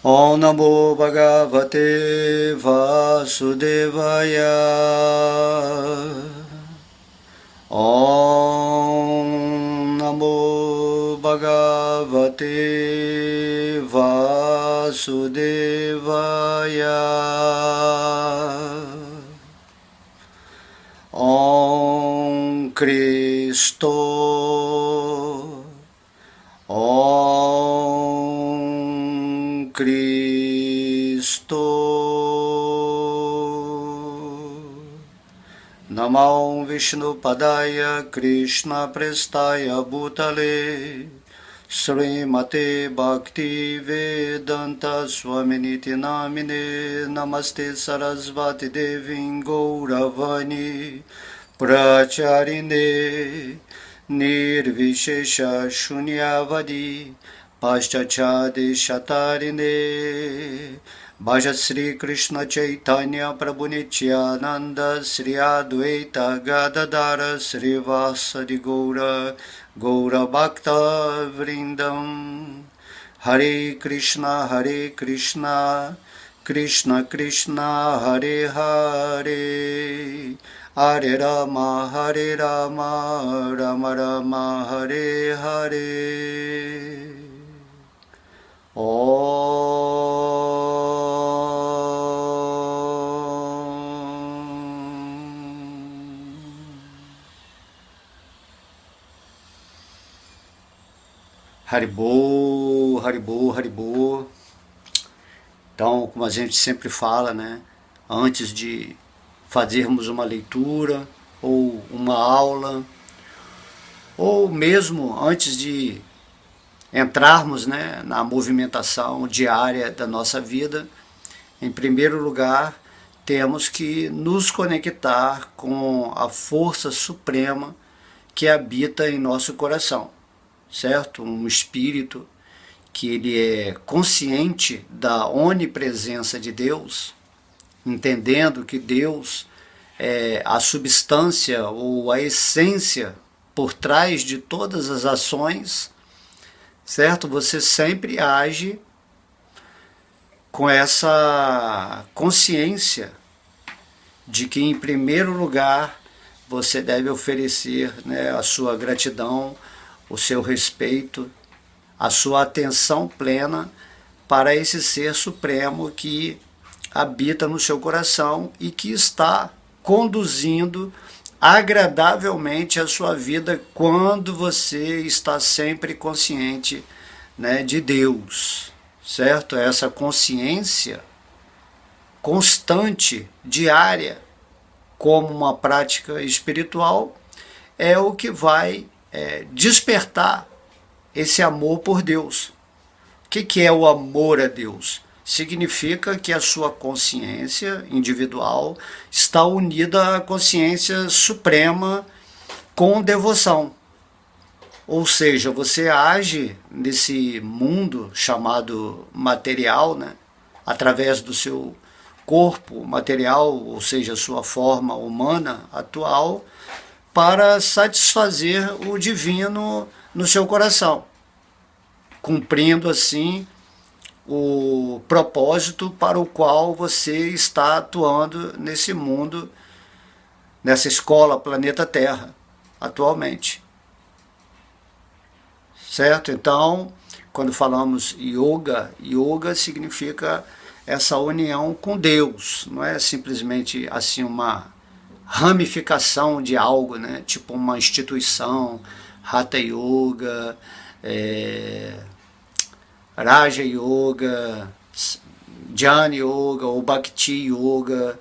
Om Namo Bhagavate Vasudevaya. Om Namo Bhagavate Vasudevaya. Om Cristo. Om Cristo. Namah Vishnu Padaya Krishna Prestaya Bhutale Srimate Bhakti Vedanta Swaminiti Namine Namaste Sarasvati Devin Gauravani Pracharine Nirvishesha Shunyavadi Paschachade Shatarine Bhaja Sri Krishna Chaitanya Prabhu Nityananda Sri Advaita Gadadara Sri Vasadi Gaura Gaura Bhakta Vrindam Hare Krishna Krishna Krishna Hare Hare Hare Rama Rama Rama Hare Hare. Haribô, Haribô, Haribô. Então, como a gente sempre fala, né? Antes de fazermos uma leitura ou uma aula, ou mesmo antes de entrarmos, né, na movimentação diária da nossa vida, em primeiro lugar, temos que nos conectar com a força suprema que habita em nosso coração, certo? Um espírito que ele é consciente da onipresença de Deus, entendendo que Deus é a substância ou a essência por trás de todas as ações, certo? Você sempre age com essa consciência de que, em primeiro lugar, você deve oferecer, né, a sua gratidão, o seu respeito, a sua atenção plena para esse ser supremo que habita no seu coração e que está conduzindo agradavelmente a sua vida quando você está sempre consciente, né, de Deus, certo? Essa consciência constante, diária, como uma prática espiritual, é o que vai despertar esse amor por Deus. O que é o amor a Deus? Significa que a sua consciência individual está unida à consciência suprema com devoção. Ou seja, você age nesse mundo chamado material, né, através do seu corpo material, ou seja, sua forma humana atual, para satisfazer o divino no seu coração, cumprindo assim o propósito para o qual você está atuando nesse mundo, nessa escola Planeta Terra, atualmente. Certo? Então, quando falamos yoga, yoga significa essa união com Deus, não é simplesmente assim uma ramificação de algo, né? Tipo uma instituição, Hatha Yoga, Raja Yoga, Jnana Yoga ou Bhakti Yoga.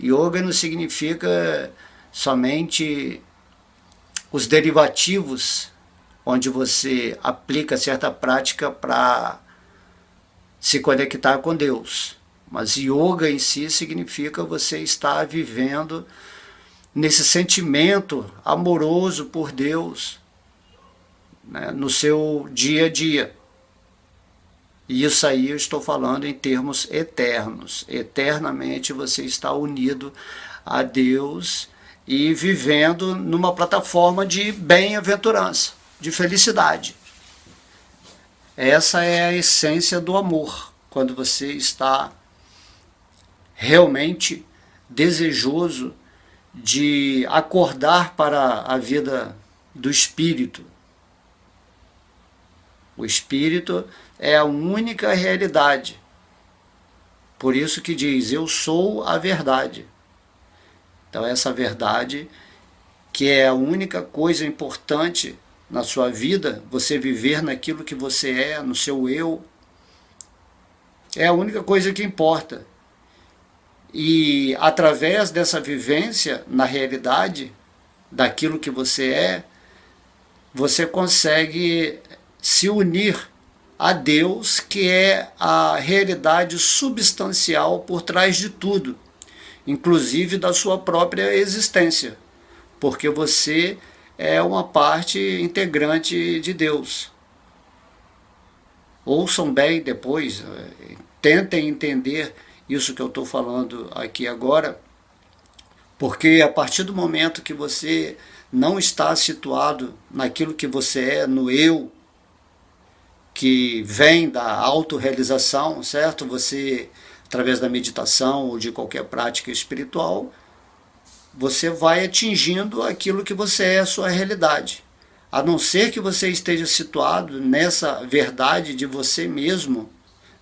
Yoga não significa somente os derivativos, onde você aplica certa prática para se conectar com Deus. Mas yoga em si significa você estar vivendo nesse sentimento amoroso por Deus, né, no seu dia a dia. E isso aí eu estou falando em termos eternos. Eternamente você está unido a Deus e vivendo numa plataforma de bem-aventurança, de felicidade. Essa é a essência do amor, quando você está realmente desejoso de acordar para a vida do Espírito. O Espírito é a única realidade. Por isso que diz, eu sou a verdade. Então essa verdade, que é a única coisa importante na sua vida, você viver naquilo que você é, no seu eu, é a única coisa que importa. E através dessa vivência na realidade, daquilo que você é, você consegue se unir a Deus, que é a realidade substancial por trás de tudo, inclusive da sua própria existência, porque você é uma parte integrante de Deus. Ouçam bem depois, tentem entender isso que eu estou falando aqui agora, porque a partir do momento que você não está situado naquilo que você é, no eu, que vem da autorrealização, certo? Você, através da meditação ou de qualquer prática espiritual, você vai atingindo aquilo que você é, a sua realidade. A não ser que você esteja situado nessa verdade de você mesmo,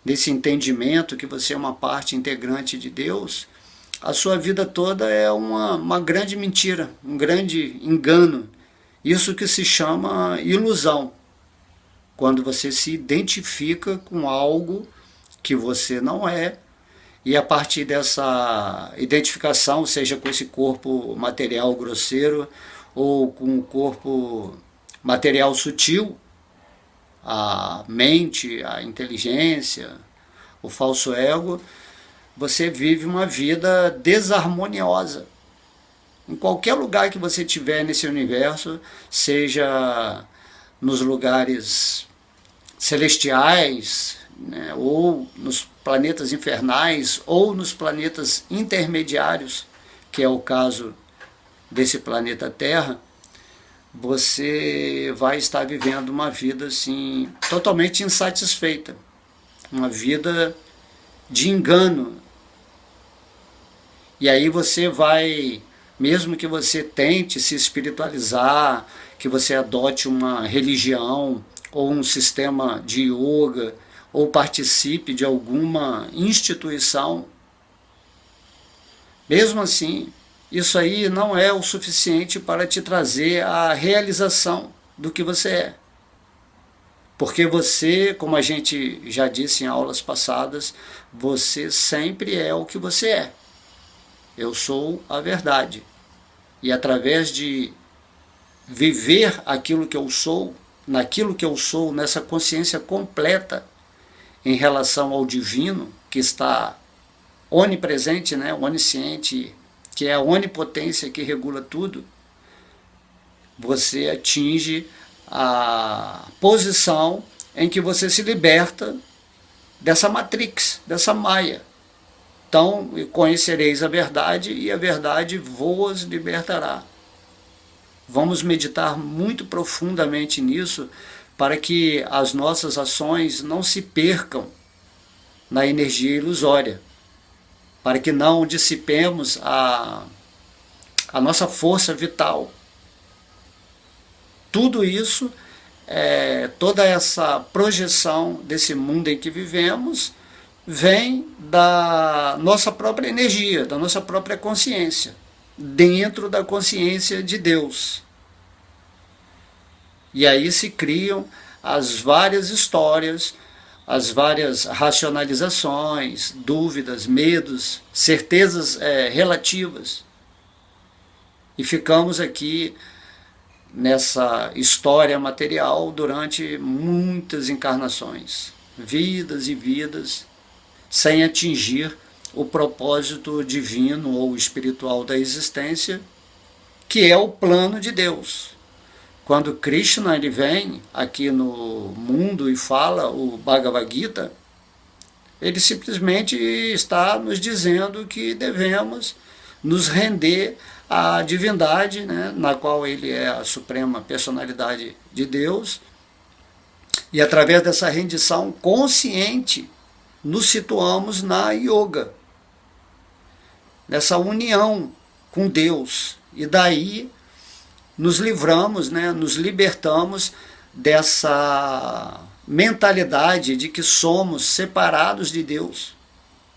nesse entendimento que você é uma parte integrante de Deus, a sua vida toda é uma grande mentira, um grande engano. Isso que se chama ilusão. Quando você se identifica com algo que você não é, e a partir dessa identificação, seja com esse corpo material grosseiro ou com o corpo material sutil, a mente, a inteligência, o falso ego, você vive uma vida desarmoniosa. Em qualquer lugar que você estiver nesse universo, seja nos lugares celestiais, né, ou nos planetas infernais, ou nos planetas intermediários, que é o caso desse planeta Terra, você vai estar vivendo uma vida assim, totalmente insatisfeita, uma vida de engano. E aí você vai, mesmo que você tente se espiritualizar, que você adote uma religião ou um sistema de yoga, ou participe de alguma instituição, mesmo assim, isso aí não é o suficiente para te trazer a realização do que você é. Porque você, como a gente já disse em aulas passadas, você sempre é o que você é. Eu sou a verdade. E através de viver aquilo que eu sou, naquilo que eu sou, nessa consciência completa em relação ao divino, que está onipresente, né, onisciente, que é a onipotência que regula tudo, você atinge a posição em que você se liberta dessa matrix, dessa maia. Então, conhecereis a verdade e a verdade vos libertará. Vamos meditar muito profundamente nisso para que as nossas ações não se percam na energia ilusória, para que não dissipemos a nossa força vital. Tudo isso, toda essa projeção desse mundo em que vivemos, vem da nossa própria energia, da nossa própria consciência, dentro da consciência de Deus. E aí se criam as várias histórias, as várias racionalizações, dúvidas, medos, certezas relativas. E ficamos aqui nessa história material durante muitas encarnações, vidas e vidas, sem atingir o propósito divino ou espiritual da existência, que é o plano de Deus. Quando Krishna ele vem aqui no mundo e fala o Bhagavad Gita, ele simplesmente está nos dizendo que devemos nos render à divindade, né, na qual ele é a suprema personalidade de Deus, e através dessa rendição consciente nos situamos na yoga, nessa união com Deus, e daí nos livramos, né, nos libertamos dessa mentalidade de que somos separados de Deus,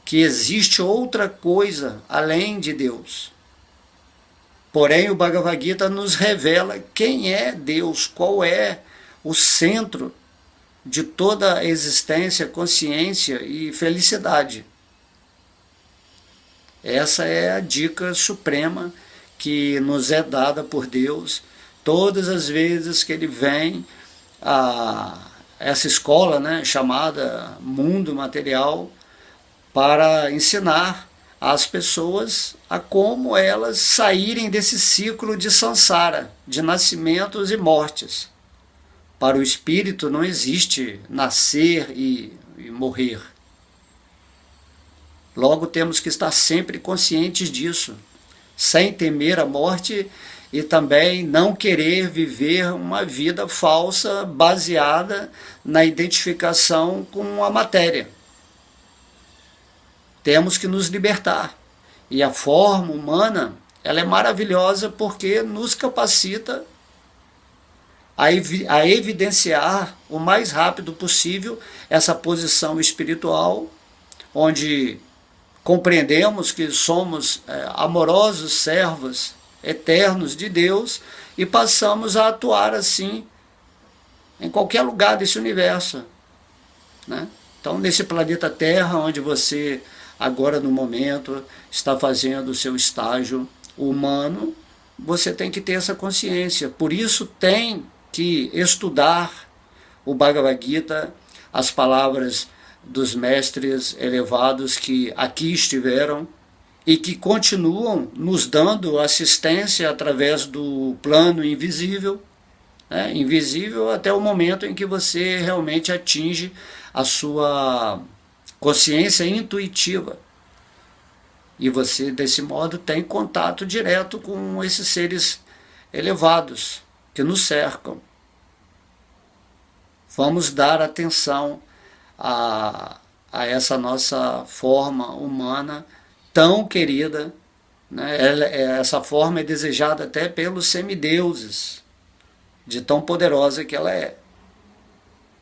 que existe outra coisa além de Deus. Porém, o Bhagavad Gita nos revela quem é Deus, qual é o centro de toda a existência, consciência e felicidade. Essa é a dica suprema que nos é dada por Deus todas as vezes que Ele vem a essa escola, né, chamada mundo material, para ensinar às pessoas a como elas saírem desse ciclo de samsara, de nascimentos e mortes. Para o espírito não existe nascer e morrer. Logo temos que estar sempre conscientes disso, sem temer a morte e também não querer viver uma vida falsa baseada na identificação com a matéria. Temos que nos libertar. E a forma humana, ela é maravilhosa porque nos capacita a evidenciar o mais rápido possível essa posição espiritual, onde compreendemos que somos amorosos servos eternos de Deus e passamos a atuar assim em qualquer lugar desse universo, né? Então, nesse planeta Terra, onde você agora no momento está fazendo o seu estágio humano, você tem que ter essa consciência. Por isso tem que estudar o Bhagavad Gita, as palavras dos mestres elevados que aqui estiveram e que continuam nos dando assistência através do plano invisível, né? Invisível até o momento em que você realmente atinge a sua consciência intuitiva. E você, desse modo, tem contato direto com esses seres elevados que nos cercam. Vamos dar atenção a essa nossa forma humana tão querida, né? Essa forma é desejada até pelos semideuses, de tão poderosa que ela é.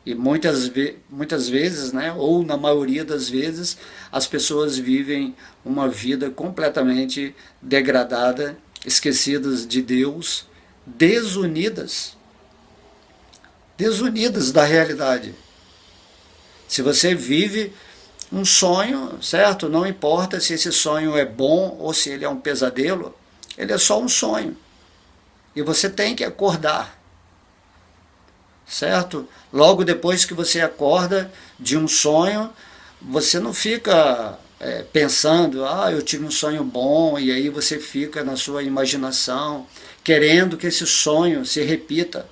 E muitas vezes, né, ou na maioria das vezes, as pessoas vivem uma vida completamente degradada, esquecidas de Deus, desunidas da realidade. Se você vive um sonho, certo? Não importa se esse sonho é bom ou se ele é um pesadelo, ele é só um sonho. E você tem que acordar, certo? Logo depois que você acorda de um sonho, você não fica pensando, eu tive um sonho bom, e aí você fica na sua imaginação, querendo que esse sonho se repita.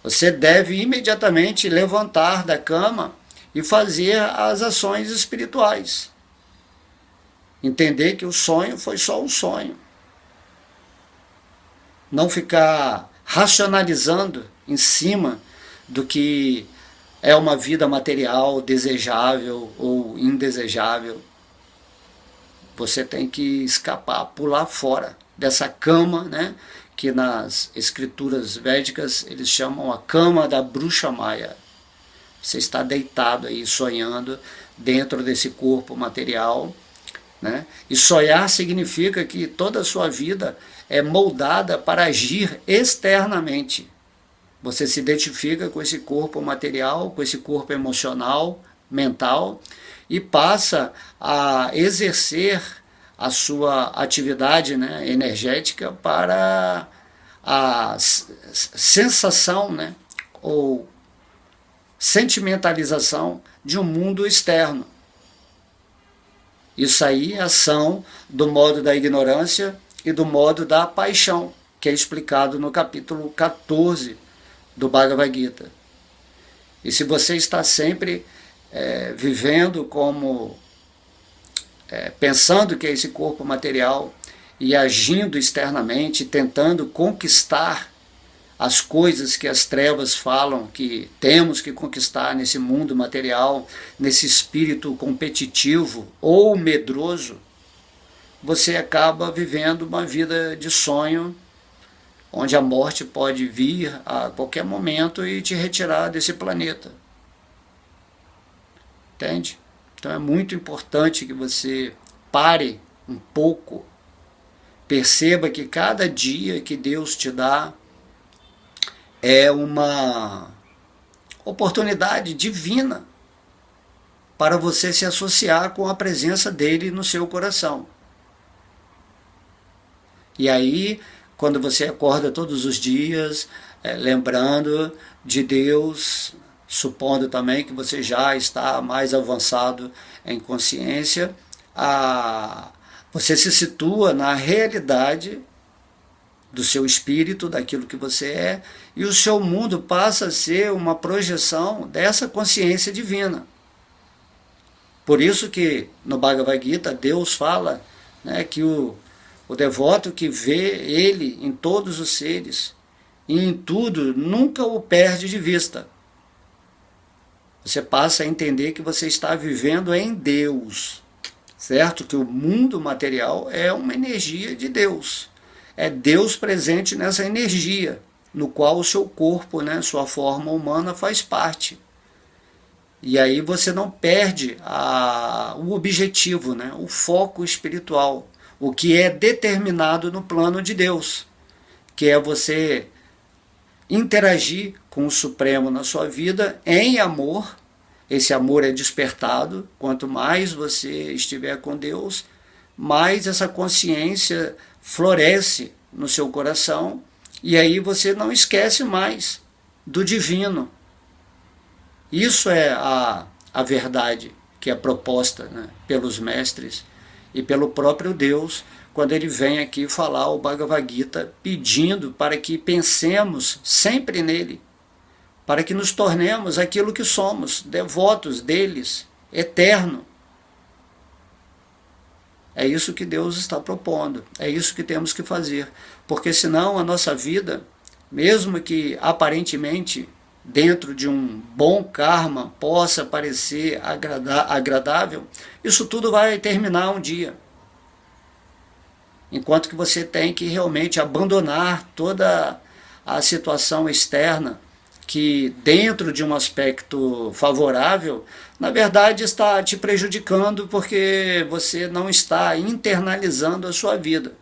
Você deve imediatamente levantar da cama e fazer as ações espirituais. Entender que o sonho foi só um sonho. Não ficar racionalizando em cima do que é uma vida material desejável ou indesejável. Você tem que escapar, pular fora dessa cama, né, que nas escrituras védicas eles chamam a cama da bruxa Maya. Você está deitado aí sonhando dentro desse corpo material, né? E sonhar significa que toda a sua vida é moldada para agir externamente. Você se identifica com esse corpo material, com esse corpo emocional, mental, e passa a exercer a sua atividade, né, energética para a sensação, né, ou sentimentalização de um mundo externo. Isso aí é ação do modo da ignorância e do modo da paixão, que é explicado no capítulo 14 do Bhagavad Gita. E se você está sempre vivendo como pensando que é esse corpo material e agindo externamente, tentando conquistar as coisas que as trevas falam que temos que conquistar nesse mundo material, nesse espírito competitivo ou medroso, você acaba vivendo uma vida de sonho, onde a morte pode vir a qualquer momento e te retirar desse planeta. Entende? Então é muito importante que você pare um pouco, perceba que cada dia que Deus te dá é uma oportunidade divina para você se associar com a presença dele no seu coração. E aí, quando você acorda todos os dias, lembrando de Deus, supondo também que você já está mais avançado em consciência, você se situa na realidade do seu espírito, daquilo que você é, e o seu mundo passa a ser uma projeção dessa consciência divina. Por isso que no Bhagavad Gita Deus fala, né, que o devoto que vê ele em todos os seres e em tudo nunca o perde de vista. Você passa a entender que você está vivendo em Deus, certo? Que o mundo material é uma energia de Deus. É Deus presente nessa energia, no qual o seu corpo, né, sua forma humana faz parte. E aí você não perde o objetivo, né, o foco espiritual, o que é determinado no plano de Deus, que é você interagir com o Supremo na sua vida em amor. Esse amor é despertado, quanto mais você estiver com Deus, mais essa consciência floresce no seu coração, e aí você não esquece mais do divino. Isso é a verdade que é proposta, né, pelos mestres e pelo próprio Deus, quando ele vem aqui falar o Bhagavad Gita, pedindo para que pensemos sempre nele, para que nos tornemos aquilo que somos, devotos deles, eterno. É isso que Deus está propondo, é isso que temos que fazer, porque senão a nossa vida, mesmo que aparentemente dentro de um bom karma possa parecer agradável, isso tudo vai terminar um dia. Enquanto que você tem que realmente abandonar toda a situação externa, que dentro de um aspecto favorável, na verdade está te prejudicando porque você não está internalizando a sua vida.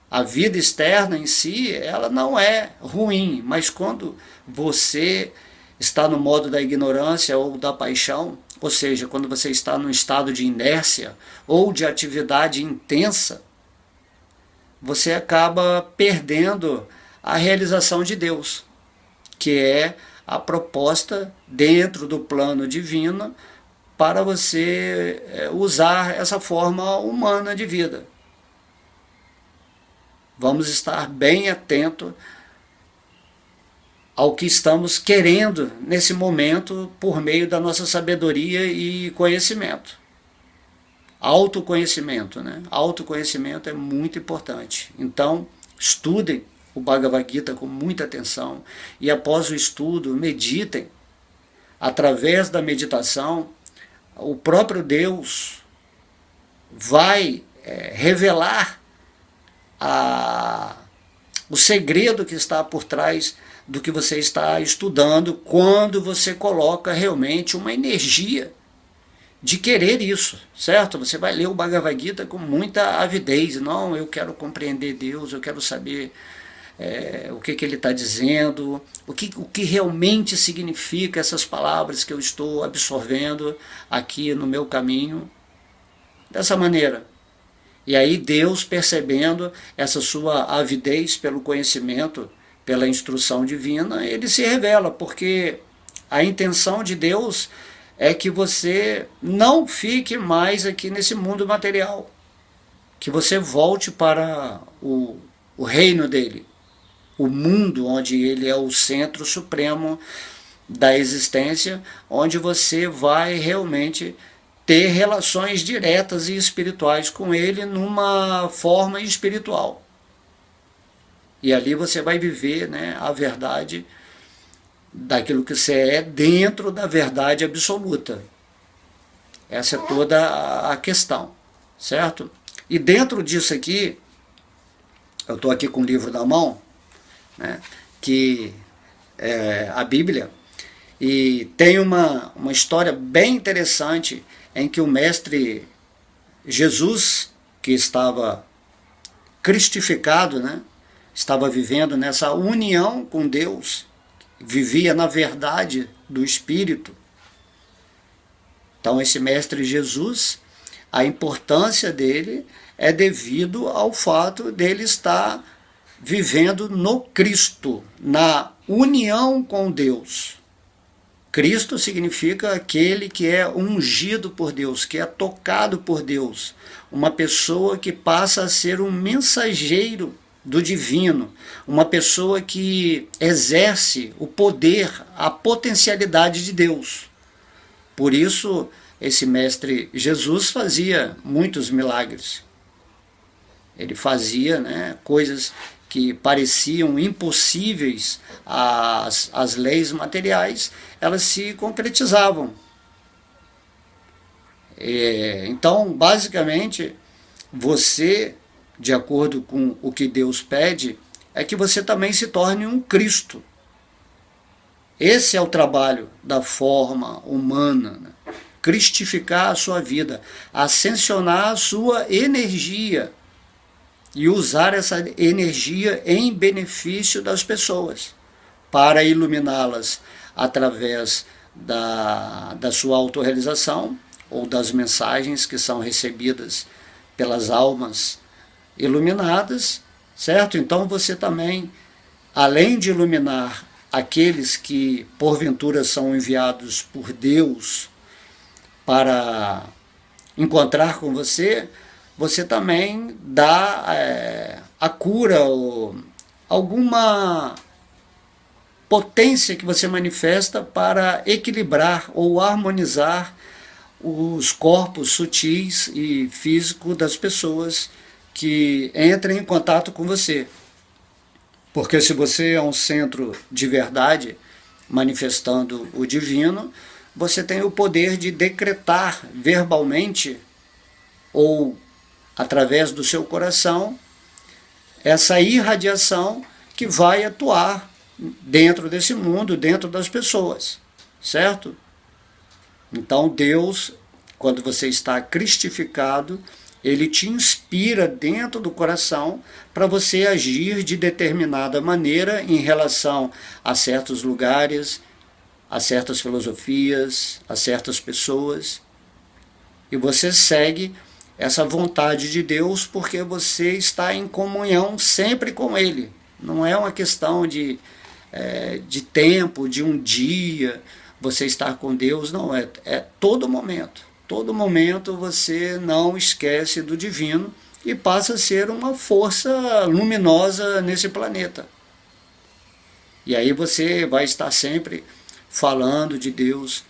A vida externa em si, ela não é ruim, mas quando você está no modo da ignorância ou da paixão, ou seja, quando você está num estado de inércia ou de atividade intensa, você acaba perdendo a realização de Deus, que é a proposta dentro do plano divino para você usar essa forma humana de vida. Vamos estar bem atentos ao que estamos querendo nesse momento por meio da nossa sabedoria e conhecimento. Autoconhecimento, né? Autoconhecimento é muito importante. Então, estudem o Bhagavad Gita com muita atenção e após o estudo, meditem. Através da meditação, o próprio Deus vai revelar o segredo que está por trás do que você está estudando quando você coloca realmente uma energia de querer isso, certo? Você vai ler o Bhagavad Gita com muita avidez. Não, eu quero compreender Deus, eu quero saber o que ele está dizendo, o que realmente significa essas palavras que eu estou absorvendo aqui no meu caminho, dessa maneira. E aí Deus, percebendo essa sua avidez pelo conhecimento, pela instrução divina, ele se revela, porque a intenção de Deus é que você não fique mais aqui nesse mundo material, que você volte para o reino dele, o mundo onde ele é o centro supremo da existência, onde você vai realmente ter relações diretas e espirituais com ele numa forma espiritual. E ali você vai viver, né, a verdade daquilo que você é dentro da verdade absoluta. Essa é toda a questão, certo? E dentro disso aqui, eu estou aqui com o livro na mão, né, que é a Bíblia, e tem uma história bem interessante em que o mestre Jesus, que estava cristificado, né, estava vivendo nessa união com Deus, vivia na verdade do Espírito. Então esse mestre Jesus, a importância dele é devido ao fato dele estar vivendo no Cristo, na união com Deus. Cristo significa aquele que é ungido por Deus, que é tocado por Deus, uma pessoa que passa a ser um mensageiro do divino, uma pessoa que exerce o poder, a potencialidade de Deus. Por isso, esse mestre Jesus fazia muitos milagres. Ele fazia, né, coisas que pareciam impossíveis às leis materiais, elas se concretizavam. Então, basicamente, você, de acordo com o que Deus pede, é que você também se torne um Cristo. Esse é o trabalho da forma humana, né? Cristificar a sua vida, ascensionar a sua energia e usar essa energia em benefício das pessoas, para iluminá-las através da sua autorrealização ou das mensagens que são recebidas pelas almas iluminadas, certo? Então você também, além de iluminar aqueles que porventura são enviados por Deus para encontrar com você, você também dá a cura ou alguma potência que você manifesta para equilibrar ou harmonizar os corpos sutis e físicos das pessoas que entrem em contato com você. Porque se você é um centro de verdade, manifestando o divino, você tem o poder de decretar verbalmente ou através do seu coração essa irradiação que vai atuar dentro desse mundo, dentro das pessoas, certo? Então Deus, quando você está cristificado, ele te inspira dentro do coração para você agir de determinada maneira em relação a certos lugares, a certas filosofias, a certas pessoas. E você segue essa vontade de Deus porque você está em comunhão sempre com Ele. Não é uma questão de tempo, de um dia você estar com Deus, não. É todo momento. Todo momento você não esquece do divino e passa a ser uma força luminosa nesse planeta. E aí você vai estar sempre falando de Deus,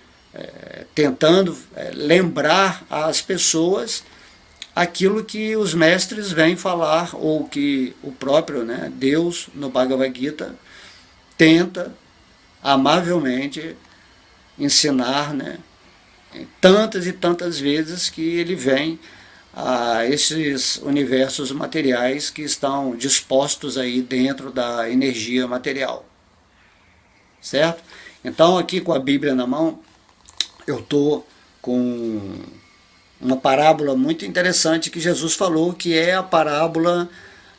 tentando lembrar às pessoas aquilo que os mestres vêm falar, ou que o próprio, né, Deus, no Bhagavad Gita, tenta amavelmente ensinar, né, tantas e tantas vezes que ele vem a esses universos materiais que estão dispostos aí dentro da energia material. Certo? Então aqui com a Bíblia na mão, eu estou com uma parábola muito interessante que Jesus falou, que é a parábola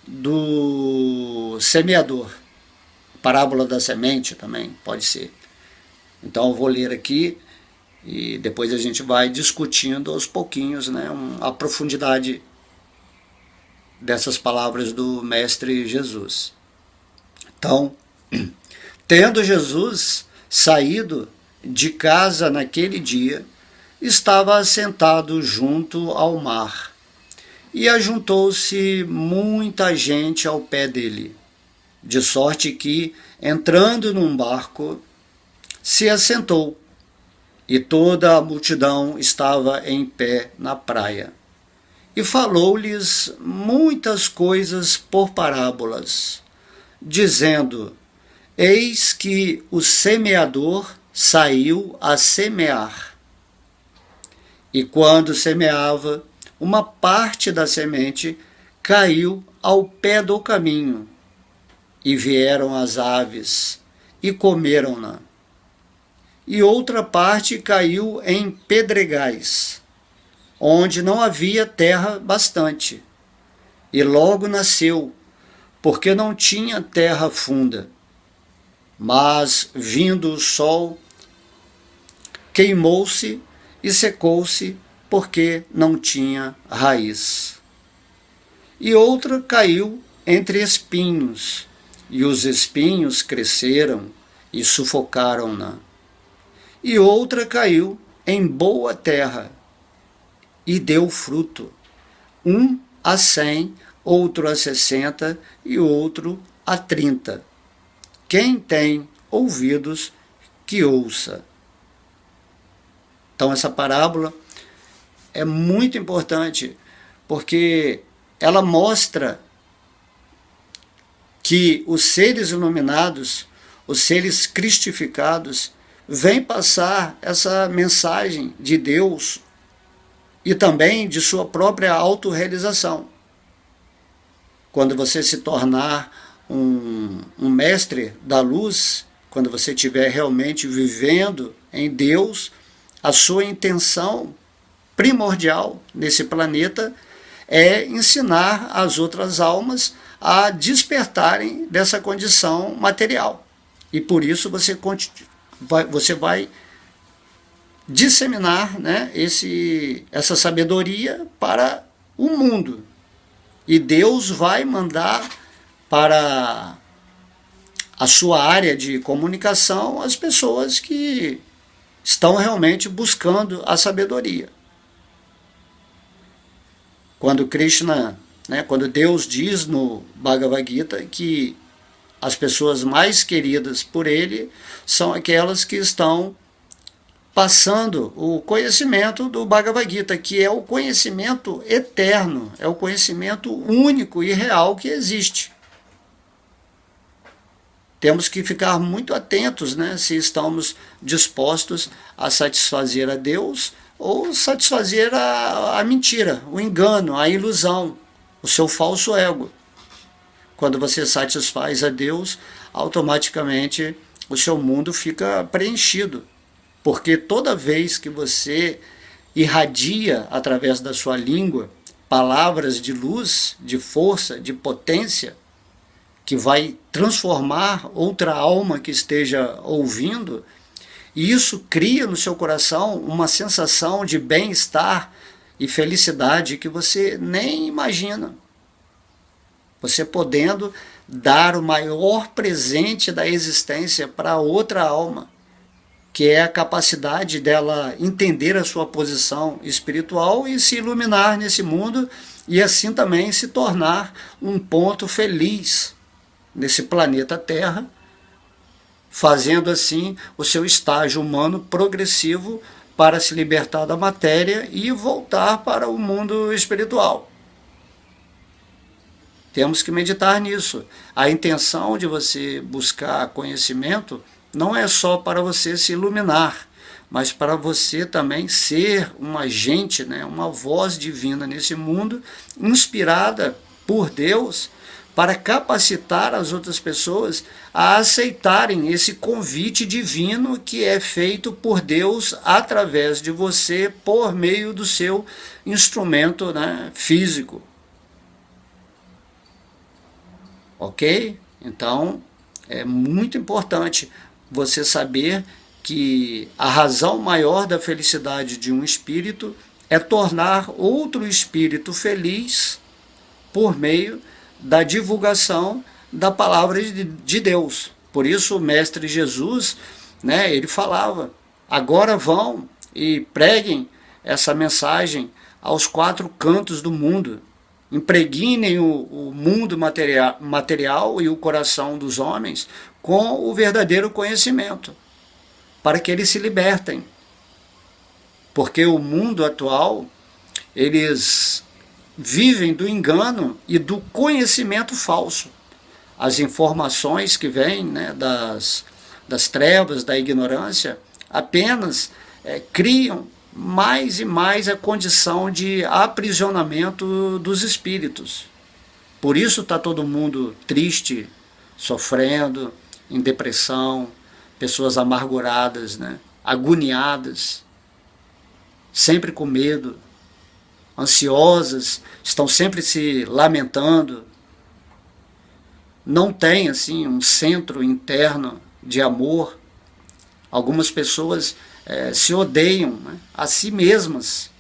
do semeador. Parábola da semente também, pode ser. Então eu vou ler aqui e depois a gente vai discutindo aos pouquinhos, né, a profundidade dessas palavras do Mestre Jesus. Então, tendo Jesus saído de casa naquele dia, estava assentado junto ao mar, e ajuntou-se muita gente ao pé dele, de sorte que, entrando num barco, se assentou, e toda a multidão estava em pé na praia. E falou-lhes muitas coisas por parábolas, dizendo: eis que o semeador saiu a semear. E quando semeava, uma parte da semente caiu ao pé do caminho, e vieram as aves e comeram-na. E outra parte caiu em pedregais, onde não havia terra bastante, e logo nasceu, porque não tinha terra funda. Mas, vindo o sol, queimou-se e secou-se, porque não tinha raiz. E outra caiu entre espinhos, e os espinhos cresceram e sufocaram-na. E outra caiu em boa terra, e deu fruto, um a 100, outro a 60 e outro a 30. Quem tem ouvidos, que ouça. Então essa parábola é muito importante, porque ela mostra que os seres iluminados, os seres cristificados, vêm passar essa mensagem de Deus e também de sua própria autorrealização. Quando você se tornar um mestre da luz, quando você estiver realmente vivendo em Deus, a sua intenção primordial nesse planeta é ensinar as outras almas a despertarem dessa condição material. E por isso você vai disseminar, né, essa sabedoria para o mundo. E Deus vai mandar para a sua área de comunicação as pessoas que estão realmente buscando a sabedoria. Quando Krishna, quando Deus diz no Bhagavad Gita que as pessoas mais queridas por ele são aquelas que estão passando o conhecimento do Bhagavad Gita, que é o conhecimento eterno, é o conhecimento único e real que existe. Temos que ficar muito atentos, se estamos dispostos a satisfazer a Deus ou satisfazer a mentira, o engano, a ilusão, o seu falso ego. Quando você satisfaz a Deus, automaticamente o seu mundo fica preenchido. Porque toda vez que você irradia através da sua língua palavras de luz, de força, de potência, que vai transformar outra alma que esteja ouvindo, e isso cria no seu coração uma sensação de bem-estar e felicidade que você nem imagina. Você podendo dar o maior presente da existência para outra alma, que é a capacidade dela entender a sua posição espiritual e se iluminar nesse mundo, e assim também se tornar um ponto feliz nesse planeta Terra, fazendo assim o seu estágio humano progressivo para se libertar da matéria e voltar para o mundo espiritual. Temos que meditar nisso. A intenção de você buscar conhecimento não é só para você se iluminar, mas para você também ser um agente, uma voz divina nesse mundo, inspirada por Deus, para capacitar as outras pessoas a aceitarem esse convite divino que é feito por Deus através de você, por meio do seu instrumento, físico. Ok? Então, é muito importante você saber que a razão maior da felicidade de um espírito é tornar outro espírito feliz por meio da divulgação da palavra de Deus. Por isso o Mestre Jesus, ele falava: agora vão e preguem essa mensagem aos 4 cantos do mundo. Impregnem o mundo material e o coração dos homens com o verdadeiro conhecimento, para que eles se libertem. Porque o mundo atual, eles vivem do engano e do conhecimento falso. as informações que vêm, né, das trevas, da ignorância, apenas criam mais e mais a condição de aprisionamento dos espíritos. Por isso está todo mundo triste, sofrendo, em depressão, pessoas amarguradas, né, agoniadas, sempre com medo, ansiosas, estão sempre se lamentando. Não tem assim um centro interno de amor. Algumas pessoas se odeiam, né, a si mesmas.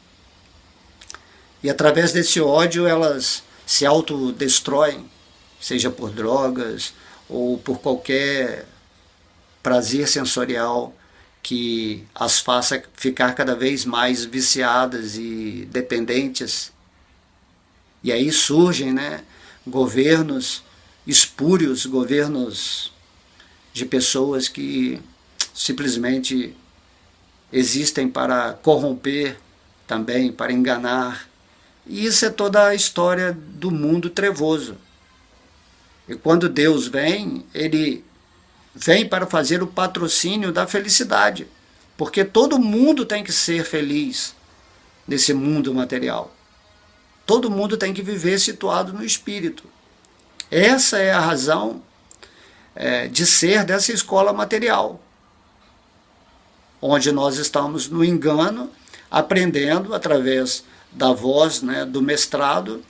E através desse ódio elas se autodestroem, seja por drogas ou por qualquer prazer sensorial que as faça ficar cada vez mais viciadas e dependentes. E aí surgem, né, governos espúrios, governos de pessoas que simplesmente existem para corromper também, para enganar. E isso é toda a história do mundo trevoso. E quando Deus vem, Ele vem para fazer o patrocínio da felicidade. Porque todo mundo tem que ser feliz nesse mundo material. Todo mundo tem que viver situado no espírito. Essa é a razão de ser dessa escola material, onde nós estamos no engano, aprendendo através da voz, né, do mestrado,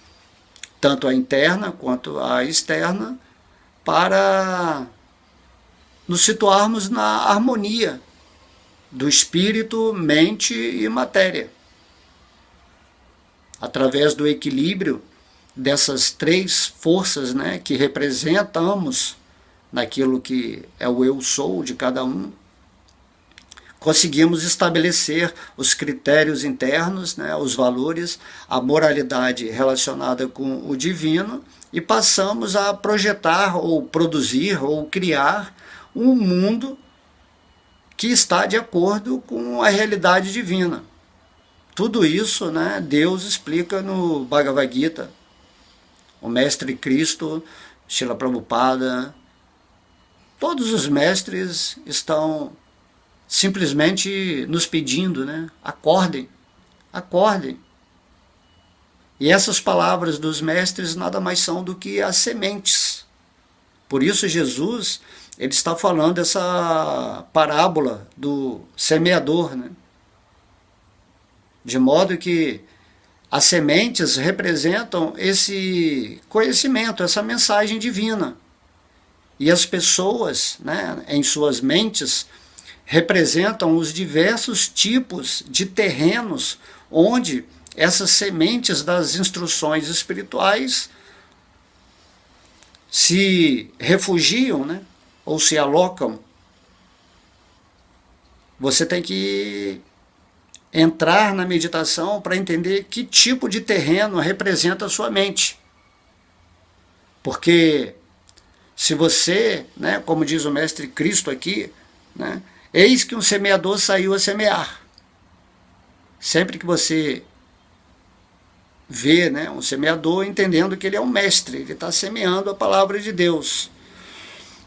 tanto a interna quanto a externa, para nos situarmos na harmonia do espírito, mente e matéria. Através do equilíbrio dessas três forças, né, que representamos naquilo que é o eu sou de cada um, conseguimos estabelecer os critérios internos, né, os valores, a moralidade relacionada com o divino, e passamos a projetar ou produzir ou criar um mundo que está de acordo com a realidade divina. Tudo isso, né, Deus explica no Bhagavad Gita. O mestre Cristo, Srila Prabhupada, todos os mestres estão simplesmente nos pedindo, né, acordem, acordem. E essas palavras dos mestres nada mais são do que as sementes. Por isso Jesus, ele está falando essa parábola do semeador, né? De modo que as sementes representam esse conhecimento, essa mensagem divina. E as pessoas, né, em suas mentes, representam os diversos tipos de terrenos onde essas sementes das instruções espirituais se refugiam, né, ou se alocam. Você tem que entrar na meditação para entender que tipo de terreno representa a sua mente. Porque se você, né, como diz o mestre Cristo aqui, né, eis que um semeador saiu a semear. Sempre que você vê, né, um semeador, entendendo que ele é um mestre, ele está semeando a palavra de Deus.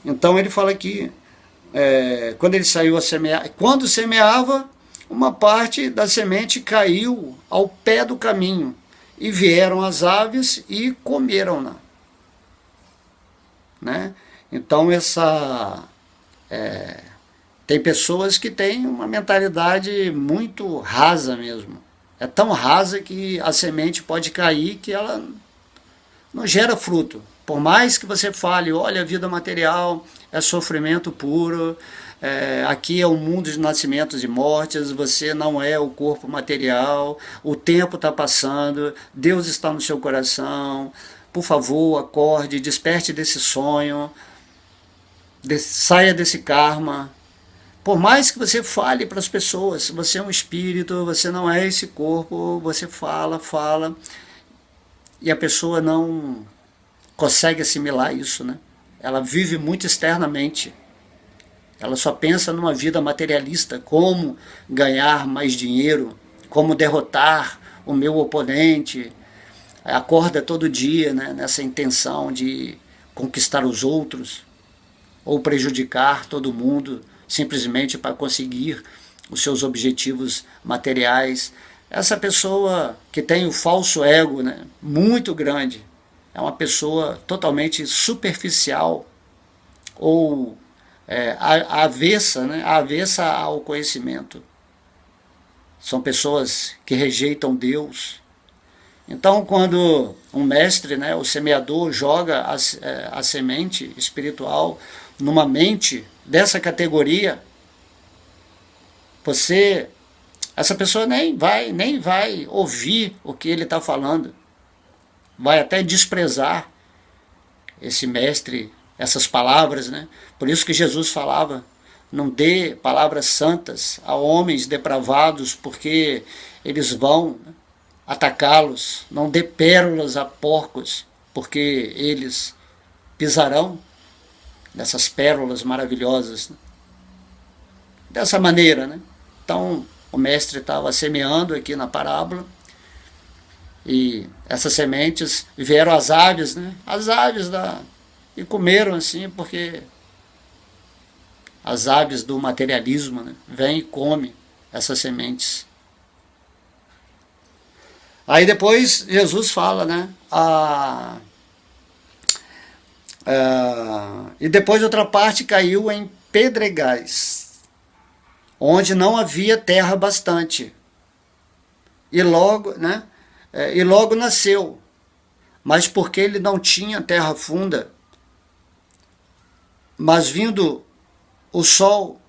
Então ele fala aqui, quando ele saiu a semear, quando semeava, uma parte da semente caiu ao pé do caminho, e vieram as aves e comeram-na. Né? Então tem pessoas que têm uma mentalidade muito rasa mesmo. É tão rasa que a semente pode cair que ela não gera fruto. Por mais que você fale, olha, a vida material é sofrimento puro, aqui é um mundo de nascimentos e mortes, você não é o corpo material, o tempo está passando, Deus está no seu coração, por favor, acorde, desperte desse sonho, saia desse karma. Por mais que você fale para as pessoas, você é um espírito, você não é esse corpo, você fala, e a pessoa não consegue assimilar isso, né? Ela vive muito externamente. Ela só pensa numa vida materialista, como ganhar mais dinheiro, como derrotar o meu oponente. Acorda todo dia, né, nessa intenção de conquistar os outros, ou prejudicar todo mundo, simplesmente para conseguir os seus objetivos materiais. Essa pessoa que tem o falso ego, né, muito grande, é uma pessoa totalmente superficial, ou avessa, né, avessa ao conhecimento. São pessoas que rejeitam Deus. Então, quando um mestre, né, o semeador, joga a semente espiritual numa mente dessa categoria, essa pessoa nem vai ouvir o que ele está falando, vai até desprezar esse mestre, essas palavras, né? Por isso que Jesus falava: não dê palavras santas a homens depravados, porque eles vão atacá-los. Não dê pérolas a porcos, porque eles pisarão nessas pérolas maravilhosas, né? Dessa maneira, né? Então, o mestre estava semeando aqui na parábola, e essas sementes vieram as aves, né? As aves e comeram assim, porque as aves do materialismo, né, vêm e comem essas sementes. Aí depois Jesus fala, né? E depois outra parte caiu em pedregais, onde não havia terra bastante. E logo nasceu, mas porque ele não tinha terra funda, mas vindo o sol,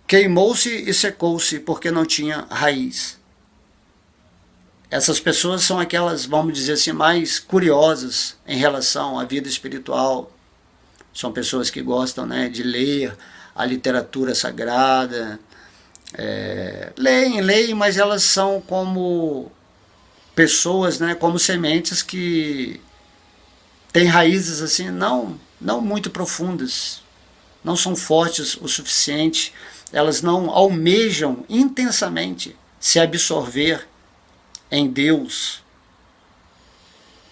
queimou-se e secou-se, porque não tinha raiz. Essas pessoas são aquelas, vamos dizer assim, mais curiosas em relação à vida espiritual. São pessoas que gostam, né, de ler a literatura sagrada. Leem, mas elas são como pessoas, né, como sementes que têm raízes assim, não muito profundas, não são fortes o suficiente, elas não almejam intensamente se absorver em Deus.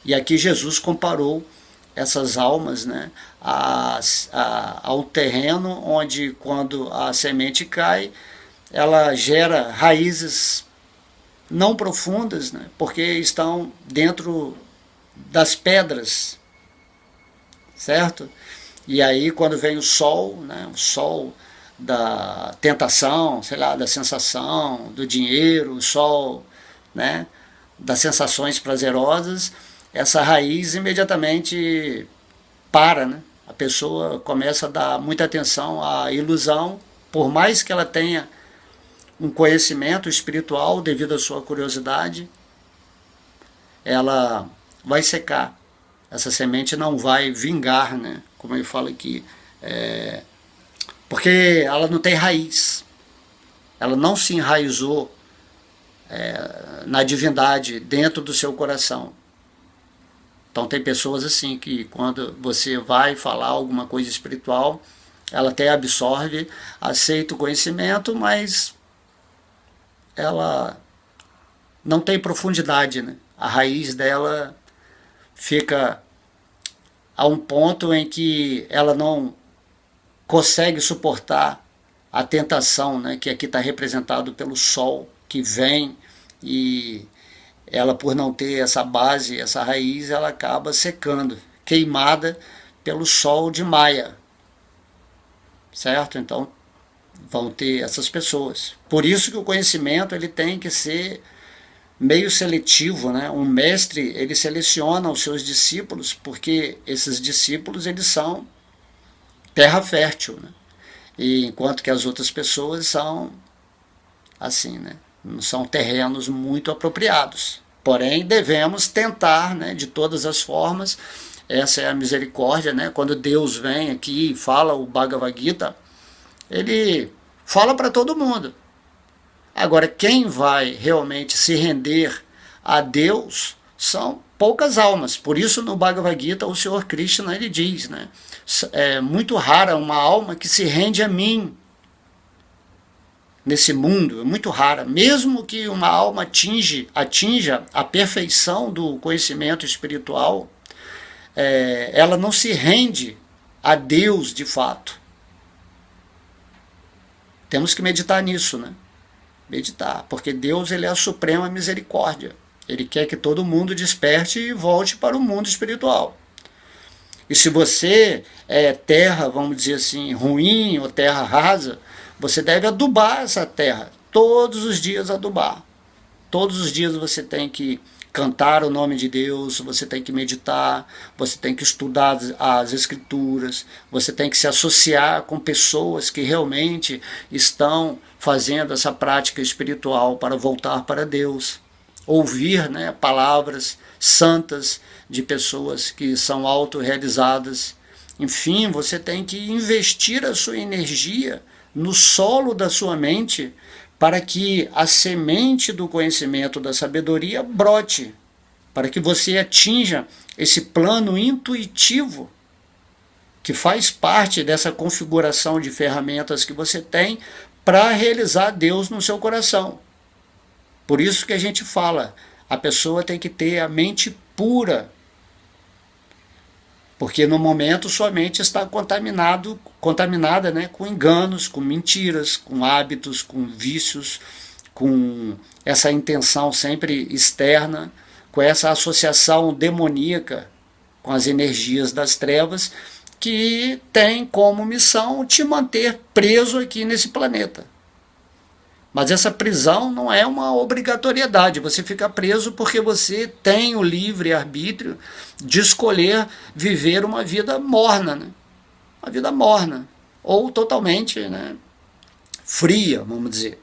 E aqui Jesus comparou essas almas, né, ao terreno onde, quando a semente cai, ela gera raízes não profundas, né, porque estão dentro das pedras, certo? E aí, quando vem o sol, né, o sol da tentação, sei lá, da sensação, do dinheiro, o sol, né, das sensações prazerosas, essa raiz imediatamente para, né? A pessoa começa a dar muita atenção à ilusão, por mais que ela tenha um conhecimento espiritual devido à sua curiosidade, ela vai secar. Essa semente não vai vingar, né? Como eu falo aqui, porque ela não tem raiz, ela não se enraizou na divindade dentro do seu coração. Então tem pessoas assim que, quando você vai falar alguma coisa espiritual, ela até absorve, aceita o conhecimento, mas ela não tem profundidade, né? A raiz dela fica a um ponto em que ela não consegue suportar a tentação, né? Que aqui está representado pelo sol que vem, e ela, por não ter essa base, essa raiz, ela acaba secando, queimada pelo sol de Maia, certo? Então vão ter essas pessoas. Por isso que o conhecimento ele tem que ser meio seletivo, né? Um mestre, ele seleciona os seus discípulos, porque esses discípulos, eles são terra fértil, né? E enquanto que as outras pessoas são assim, né? Não são terrenos muito apropriados. Porém, devemos tentar, né, de todas as formas. Essa é a misericórdia, né? Quando Deus vem aqui e fala o Bhagavad Gita, ele fala para todo mundo. Agora, quem vai realmente se render a Deus são poucas almas. Por isso, no Bhagavad Gita, o Senhor Krishna, ele diz, né, é muito rara uma alma que se rende a mim nesse mundo, é muito rara. Mesmo que uma alma atinja a perfeição do conhecimento espiritual, ela não se rende a Deus de fato. Temos que meditar nisso, né? Meditar, porque Deus, ele é a suprema misericórdia. Ele quer que todo mundo desperte e volte para o mundo espiritual. E se você é terra, vamos dizer assim, ruim ou terra rasa, você deve adubar essa terra. Todos os dias adubar. Todos os dias você tem que cantar o nome de Deus, você tem que meditar, você tem que estudar as escrituras, você tem que se associar com pessoas que realmente estão fazendo essa prática espiritual para voltar para Deus. Ouvir, né, palavras santas de pessoas que são autorrealizadas. Enfim, você tem que investir a sua energia no solo da sua mente para que a semente do conhecimento da sabedoria brote, para que você atinja esse plano intuitivo que faz parte dessa configuração de ferramentas que você tem para realizar Deus no seu coração. Por isso que a gente fala, a pessoa tem que ter a mente pura, porque no momento sua mente está contaminada, né, com enganos, com mentiras, com hábitos, com vícios, com essa intenção sempre externa, com essa associação demoníaca com as energias das trevas, que tem como missão te manter preso aqui nesse planeta. Mas essa prisão não é uma obrigatoriedade, você fica preso porque você tem o livre-arbítrio de escolher viver uma vida morna, né? Uma vida morna, ou totalmente, né, fria, vamos dizer.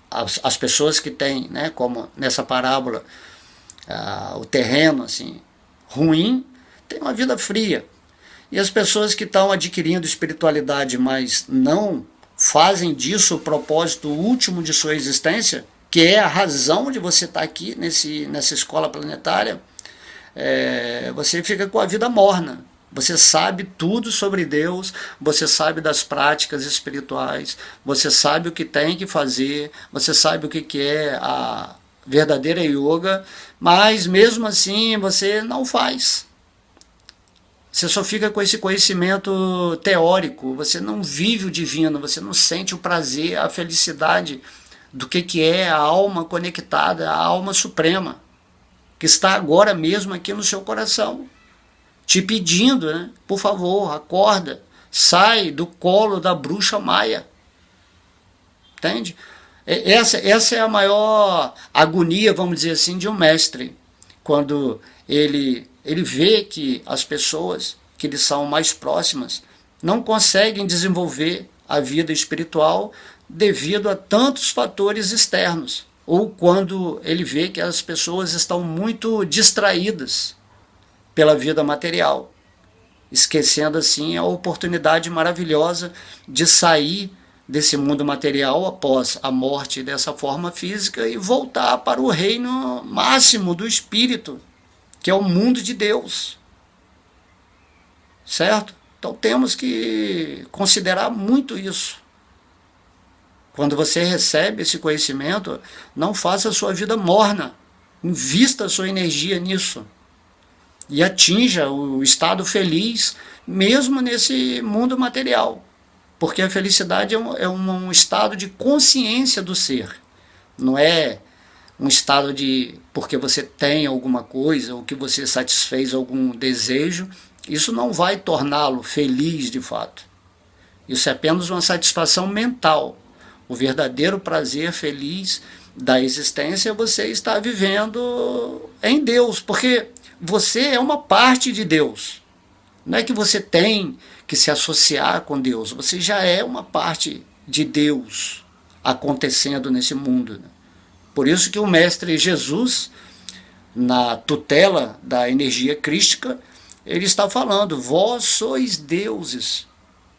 As pessoas que têm, né, como nessa parábola, o terreno assim, ruim, têm uma vida fria. E as pessoas que estão adquirindo espiritualidade, mas não fazem disso o propósito último de sua existência, que é a razão de você estar aqui nessa escola planetária, você fica com a vida morna. Você sabe tudo sobre Deus, você sabe das práticas espirituais, você sabe o que tem que fazer, você sabe o que é a verdadeira yoga, mas mesmo assim você não faz. Você só fica com esse conhecimento teórico, você não vive o divino, você não sente o prazer, a felicidade do que é a alma conectada, a alma suprema, que está agora mesmo aqui no seu coração, te pedindo, né? Por favor, acorda, sai do colo da bruxa maia. Entende? Essa é a maior agonia, vamos dizer assim, de um mestre, quando ele vê que as pessoas que lhe são mais próximas não conseguem desenvolver a vida espiritual devido a tantos fatores externos, ou quando ele vê que as pessoas estão muito distraídas pela vida material, esquecendo assim a oportunidade maravilhosa de sair desse mundo material após a morte dessa forma física e voltar para o reino máximo do espírito, que é o mundo de Deus. Certo? Então temos que considerar muito isso. Quando você recebe esse conhecimento, não faça a sua vida morna. Invista a sua energia nisso. E atinja o estado feliz, mesmo nesse mundo material. Porque a felicidade é um estado de consciência do ser. Não é um estado de porque você tem alguma coisa ou que você satisfez algum desejo. Isso não vai torná-lo feliz de fato. Isso é apenas uma satisfação mental. O verdadeiro prazer feliz da existência é você estar vivendo em Deus, porque você é uma parte de Deus. Não é que você tem que se associar com Deus, você já é uma parte de Deus acontecendo nesse mundo. Por isso que o Mestre Jesus, na tutela da energia crística, ele está falando, vós sois deuses,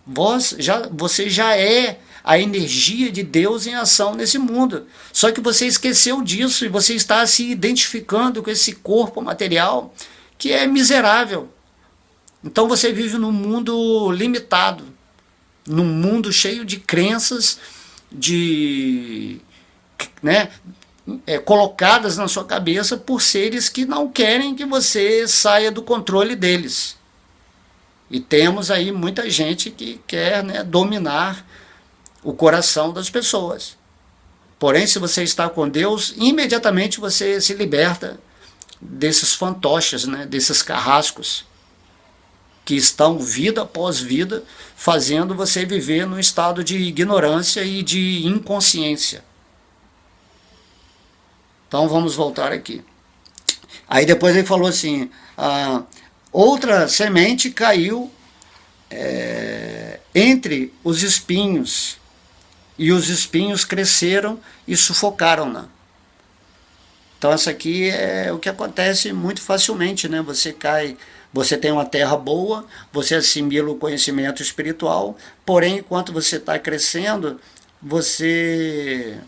você já é a energia de Deus em ação nesse mundo. Só que você esqueceu disso e você está se identificando com esse corpo material que é miserável. Então você vive num mundo limitado, num mundo cheio de crenças, colocadas na sua cabeça por seres que não querem que você saia do controle deles. E temos aí muita gente que quer, né, dominar o coração das pessoas. Porém, se você está com Deus, imediatamente você se liberta desses fantoches, né, desses carrascos que estão vida após vida fazendo você viver num estado de ignorância e de inconsciência. Então vamos voltar aqui. Aí depois ele falou assim, outra semente caiu entre os espinhos, e os espinhos cresceram e sufocaram-na. Então essa aqui é o que acontece muito facilmente, né? Você cai, você tem uma terra boa, você assimila o conhecimento espiritual, porém enquanto você está crescendo, você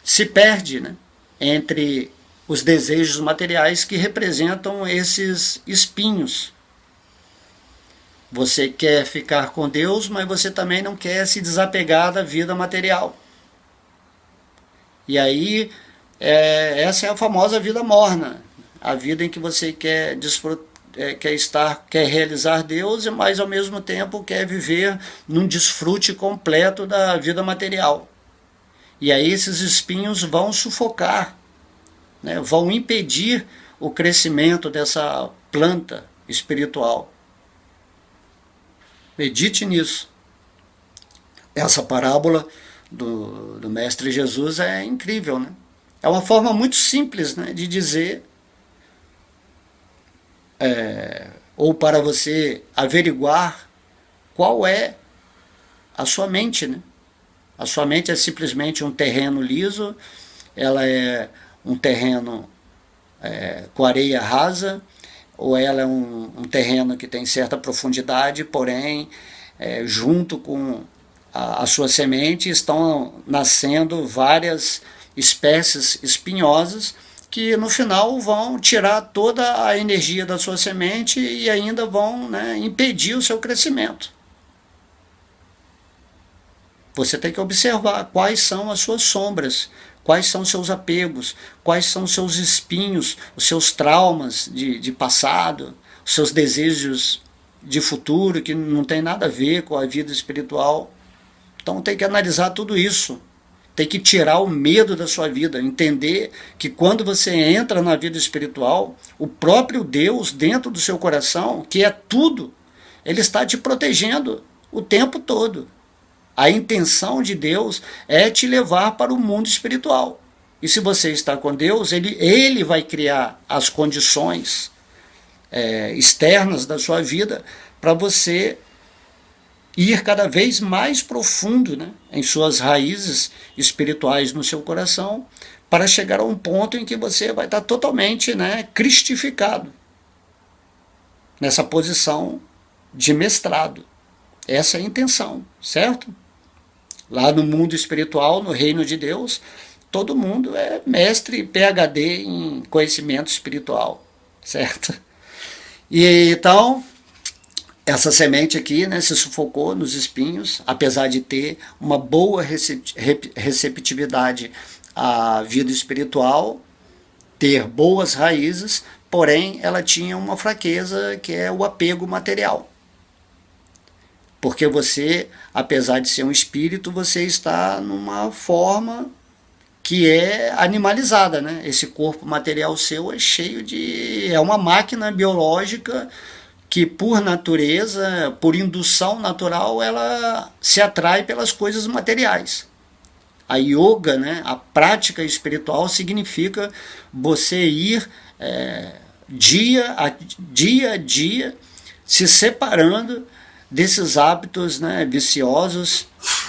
se perde, né, entre os desejos materiais que representam esses espinhos. Você quer ficar com Deus, mas você também não quer se desapegar da vida material. E aí, essa é a famosa vida morna, a vida em que você quer quer realizar Deus, mas ao mesmo tempo quer viver num desfrute completo da vida material. E aí esses espinhos vão sufocar, né, vão impedir o crescimento dessa planta espiritual. Medite nisso. Essa parábola do Mestre Jesus é incrível, né? É uma forma muito simples, né, de dizer, ou para você averiguar qual é a sua mente, né? A sua mente é simplesmente um terreno liso, ela é um terreno com areia rasa, ou ela é um terreno que tem certa profundidade, porém, junto com a sua semente estão nascendo várias espécies espinhosas que no final vão tirar toda a energia da sua semente e ainda vão, né, impedir o seu crescimento. Você tem que observar quais são as suas sombras, quais são os seus apegos, quais são os seus espinhos, os seus traumas de passado, os seus desejos de futuro que não tem nada a ver com a vida espiritual. Então tem que analisar tudo isso, tem que tirar o medo da sua vida, entender que quando você entra na vida espiritual, o próprio Deus dentro do seu coração, que é tudo, ele está te protegendo o tempo todo. A intenção de Deus é te levar para o mundo espiritual. E se você está com Deus, ele vai criar as condições externas da sua vida para você ir cada vez mais profundo, né, em suas raízes espirituais no seu coração, para chegar a um ponto em que você vai estar totalmente, né, cristificado, nessa posição de mestrado. Essa é a intenção, certo? Lá no mundo espiritual, no reino de Deus, todo mundo é mestre PhD em conhecimento espiritual, certo? E então, essa semente aqui, né, se sufocou nos espinhos, apesar de ter uma boa receptividade à vida espiritual, ter boas raízes, porém ela tinha uma fraqueza que é o apego material. Porque você, apesar de ser um espírito, você está numa forma que é animalizada, né? Esse corpo material seu é cheio de... é uma máquina biológica que, por natureza, por indução natural, ela se atrai pelas coisas materiais. A yoga, né, a prática espiritual, significa você ir dia a dia se separando desses hábitos, né, viciosos,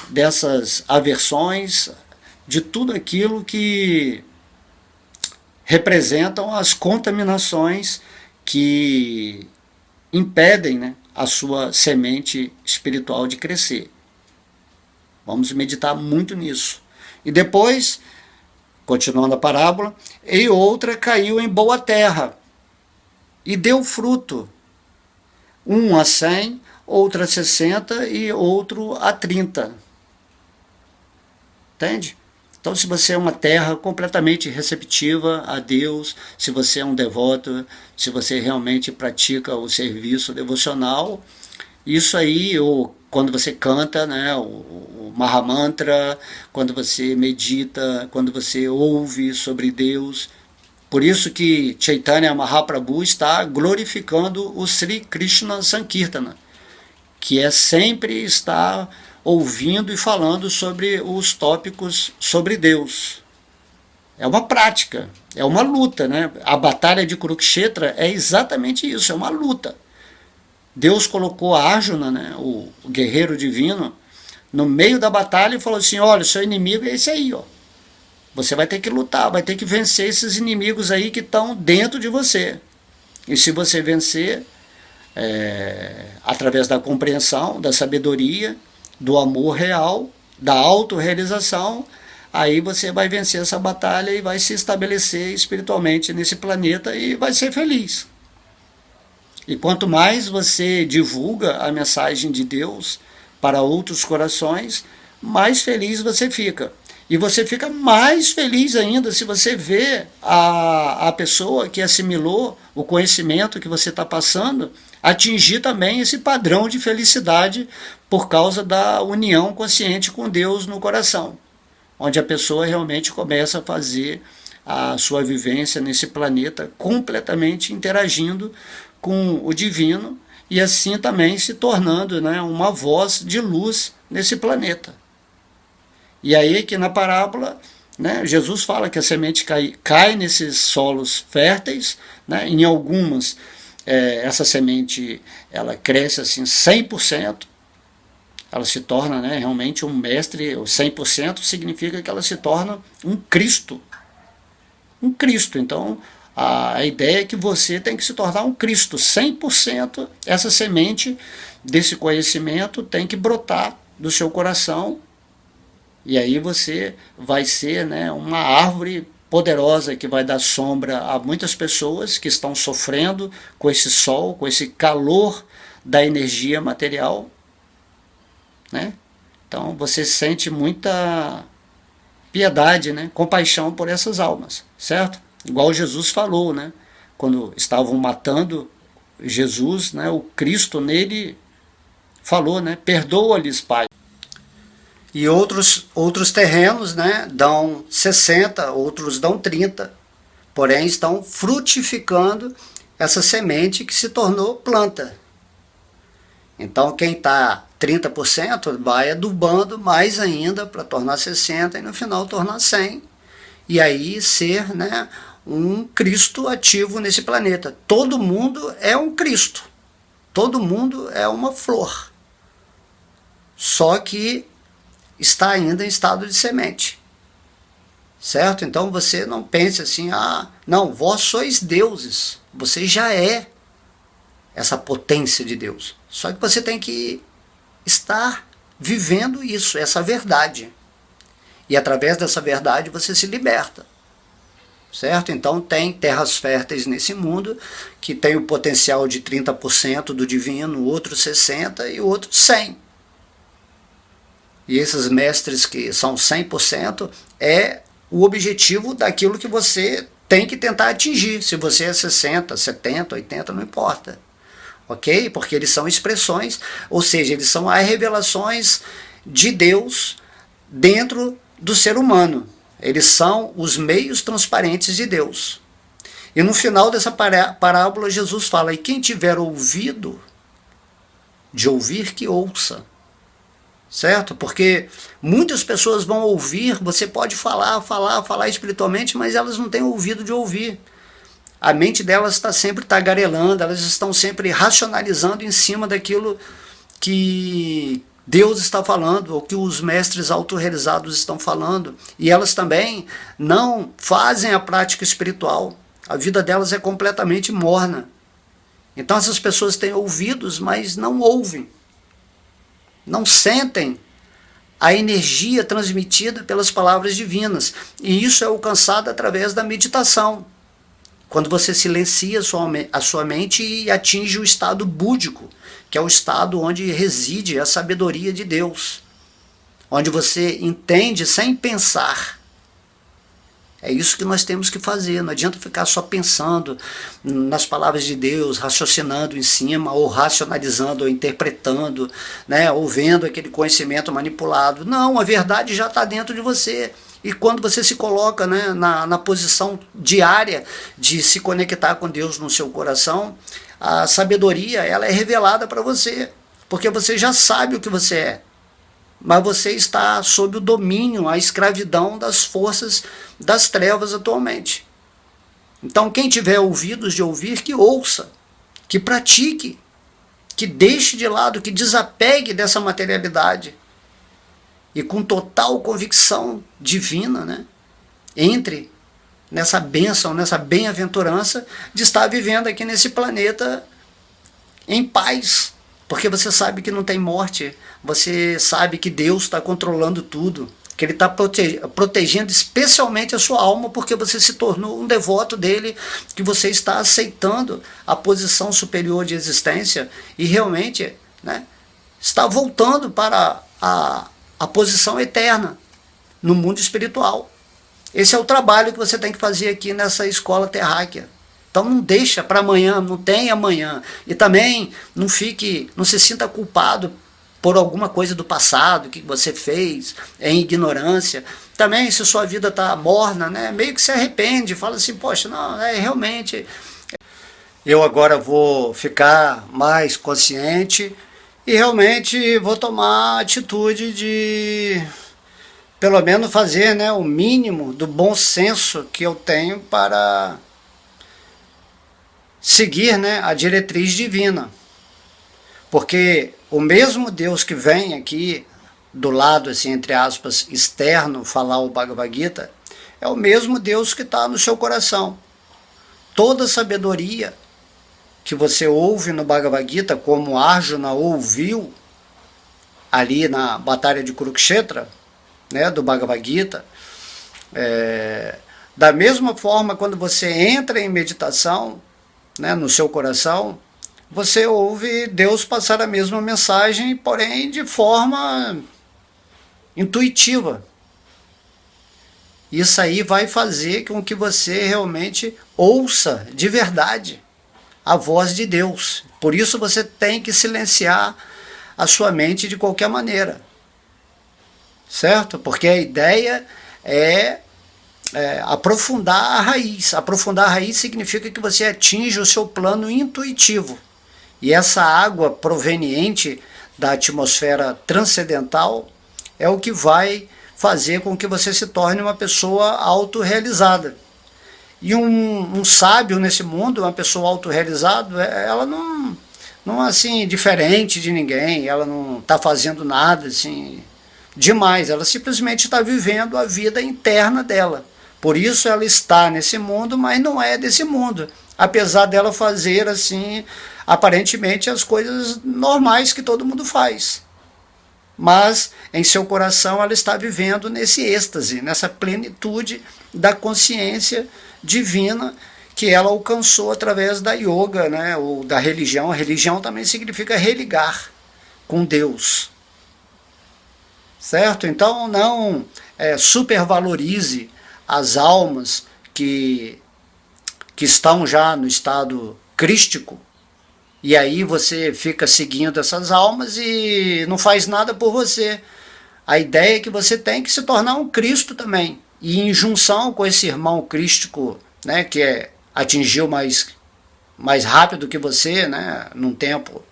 dessas aversões, de tudo aquilo que representam as contaminações que impedem, né, a sua semente espiritual de crescer. Vamos meditar muito nisso. E depois, continuando a parábola, e outra caiu em boa terra e deu fruto, um a 100, outro a 60 e outro a 30. Entende? Então, se você é uma terra completamente receptiva a Deus, se você é um devoto, se você realmente pratica o serviço devocional, isso aí, ou quando você canta, né, o Mahamantra, quando você medita, quando você ouve sobre Deus. Por isso que Chaitanya Mahaprabhu está glorificando o Sri Krishna Sankirtana, que é sempre estar ouvindo e falando sobre os tópicos sobre Deus. É uma prática, é uma luta, né? A batalha de Kurukshetra é exatamente isso, é uma luta. Deus colocou Arjuna, né, o guerreiro divino, no meio da batalha e falou assim: olha, o seu inimigo é esse aí, ó. Você vai ter que lutar, vai ter que vencer esses inimigos aí que estão dentro de você. E se você vencer, através da compreensão, da sabedoria, do amor real, da autorrealização, aí você vai vencer essa batalha e vai se estabelecer espiritualmente nesse planeta e vai ser feliz. E quanto mais você divulga a mensagem de Deus para outros corações, mais feliz você fica. E você fica mais feliz ainda se você vê a pessoa que assimilou o conhecimento que você está passando atingir também esse padrão de felicidade por causa da união consciente com Deus no coração, onde a pessoa realmente começa a fazer a sua vivência nesse planeta completamente interagindo com o divino e assim também se tornando, né, uma voz de luz nesse planeta. E aí que na parábola, né, Jesus fala que a semente cai nesses solos férteis, né, em algumas essa semente ela cresce assim 100%, ela se torna, né, realmente um mestre. O 100% significa que ela se torna um Cristo. Um Cristo. Então, a ideia é que você tem que se tornar um Cristo. 100% essa semente desse conhecimento tem que brotar do seu coração. E aí você vai ser, né, uma árvore poderosa que vai dar sombra a muitas pessoas que estão sofrendo com esse sol, com esse calor da energia material, né? Então você sente muita piedade, né, compaixão por essas almas, certo? Igual Jesus falou, né, quando estavam matando Jesus, né, o Cristo nele falou, né, perdoa-lhes, Pai. E outros terrenos, né, dão 60, outros dão 30, porém estão frutificando essa semente que se tornou planta. Então quem está 30% vai adubando mais ainda para tornar 60 e no final tornar 100. E aí ser, né, um Cristo ativo nesse planeta. Todo mundo é um Cristo. Todo mundo é uma flor. Só que está ainda em estado de semente, certo? Então você não pense assim: ah, não, vós sois deuses, você já é essa potência de Deus, só que você tem que estar vivendo isso, essa verdade, e através dessa verdade você se liberta, certo? Então tem terras férteis nesse mundo que tem o potencial de 30% do divino, outro 60% e outro 100%. E esses mestres que são 100% é o objetivo daquilo que você tem que tentar atingir. Se você é 60, 70, 80, não importa. Ok? Porque eles são expressões, ou seja, eles são as revelações de Deus dentro do ser humano. Eles são os meios transparentes de Deus. E no final dessa parábola Jesus fala: e quem tiver ouvido de ouvir, que ouça. Certo? Porque muitas pessoas vão ouvir, você pode falar espiritualmente, mas elas não têm ouvido de ouvir. A mente delas está sempre tagarelando, elas estão sempre racionalizando em cima daquilo que Deus está falando, ou que os mestres autorrealizados estão falando. E elas também não fazem a prática espiritual. A vida delas é completamente morna. Então essas pessoas têm ouvidos, mas não ouvem. Não sentem a energia transmitida pelas palavras divinas. E isso é alcançado através da meditação. Quando você silencia a sua mente e atinge o estado búdico, que é o estado onde reside a sabedoria de Deus. Onde você entende sem pensar É isso que nós temos que fazer. Não adianta ficar só pensando nas palavras de Deus, raciocinando em cima, ou racionalizando, ou interpretando, né, ou vendo aquele conhecimento manipulado. Não, a verdade já está dentro de você. E quando você se coloca, né, na posição diária de se conectar com Deus no seu coração, a sabedoria ela é revelada para você, porque você já sabe o que você é. Mas você está sob o domínio, a escravidão das forças das trevas atualmente. Então quem tiver ouvidos de ouvir, que ouça, que pratique, que deixe de lado, que desapegue dessa materialidade. E com total convicção divina, né, entre nessa bênção, nessa bem-aventurança de estar vivendo aqui nesse planeta em paz. Porque você sabe que não tem morte, você sabe que Deus está controlando tudo, que Ele está protegendo especialmente a sua alma, porque você se tornou um devoto dele, que você está aceitando a posição superior de existência e realmente, né, está voltando para a posição eterna no mundo espiritual. Esse é o trabalho que você tem que fazer aqui nessa escola terráquea. Então não deixa para amanhã, não tem amanhã. E também não se sinta culpado por alguma coisa do passado que você fez em ignorância. Também se sua vida está morna, né, meio que se arrepende, fala assim, poxa, não, realmente eu agora vou ficar mais consciente e realmente vou tomar a atitude de pelo menos fazer, né, o mínimo do bom senso que eu tenho para seguir, né, a diretriz divina. Porque o mesmo Deus que vem aqui do lado, assim, entre aspas, externo, falar o Bhagavad Gita, é o mesmo Deus que está no seu coração. Toda sabedoria que você ouve no Bhagavad Gita, como Arjuna ouviu ali na batalha de Kurukshetra, né, do Bhagavad Gita, da mesma forma, quando você entra em meditação, né, no seu coração, você ouve Deus passar a mesma mensagem, porém de forma intuitiva. Isso aí vai fazer com que você realmente ouça de verdade a voz de Deus. Por isso você tem que silenciar a sua mente de qualquer maneira. Certo? Porque a ideia é aprofundar a raiz. Aprofundar a raiz significa que você atinge o seu plano intuitivo. E essa água proveniente da atmosfera transcendental é o que vai fazer com que você se torne uma pessoa autorrealizada. E um sábio nesse mundo, uma pessoa autorrealizada, ela não é assim, diferente de ninguém, ela não está fazendo nada assim demais, ela simplesmente está vivendo a vida interna dela. Por isso ela está nesse mundo, mas não é desse mundo. Apesar dela fazer assim, aparentemente as coisas normais que todo mundo faz. Mas em seu coração ela está vivendo nesse êxtase, nessa plenitude da consciência divina que ela alcançou através da yoga, né, ou da religião. A religião também significa religar com Deus. Certo? Então não supervalorize as almas que estão já no estado crístico, e aí você fica seguindo essas almas e não faz nada por você. A ideia é que você tem que se tornar um Cristo também, e em junção com esse irmão crístico, né, que atingiu mais rápido que você, né, num tempo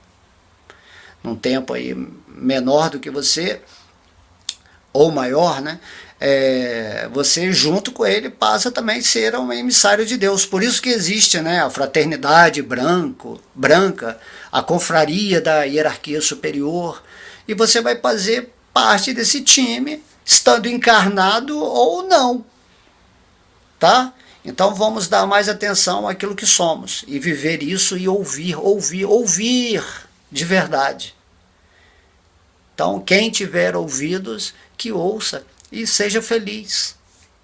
aí menor do que você, ou maior, né, você junto com ele passa também a ser um emissário de Deus. Por isso que existe, né, a fraternidade branca, a confraria da hierarquia superior, e você vai fazer parte desse time, estando encarnado ou não. Tá? Então vamos dar mais atenção àquilo que somos, e viver isso e ouvir de verdade. Então quem tiver ouvidos, que ouça e seja feliz,